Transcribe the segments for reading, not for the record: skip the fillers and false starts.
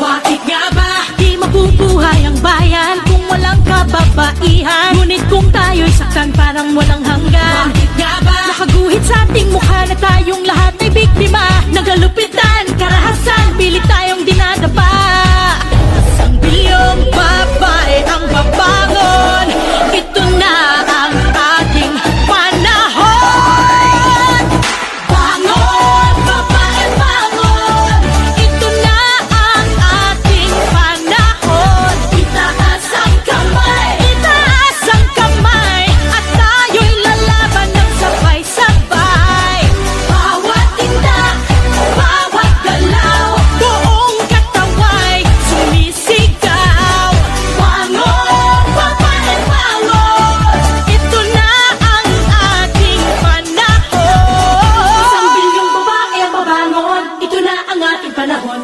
Bakit nga ba di mabubuhay ang bayan kung walang kababaihan? Ngunit kung tayo'y saktan parang walang hanggan. Bakit nga ba nakaguhit sa ating mukha na tayong lahat ay biktima ng kalupitan, karahasan, pilit tayong dinadapa? Isang bilyong babae ang babangon, ito na ang ating panahon. Bangon, babae, bangon, ito na ang ating panahon. Itaas ang kamay, at tayo'y lalaban ng sabay-sabay. Bawat tindak, bawat galaw, buong kataway sumisigaw. Bangon, babae, bangon, ito na ang ating panahon. Isang bilyong babae ang babangon, ito na ang ating panahon.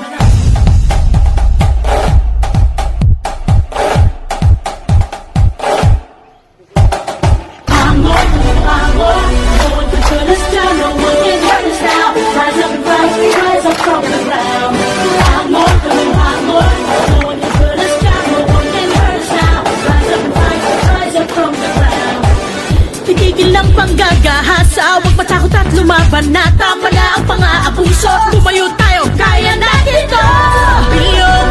Bangon, bangon, no one can put us down, no one can hurt us now. Rise up and rise, we rise up from the ground. Bangon, bangon, no one can put us down, no one can hurt us now. Rise up and rise up from the ground. Titigil ang panggagahasa, huwag matakot at lumaban na. Tama na ang pang-aabuso, tumayo tayo, kaya natin ito. Bilyong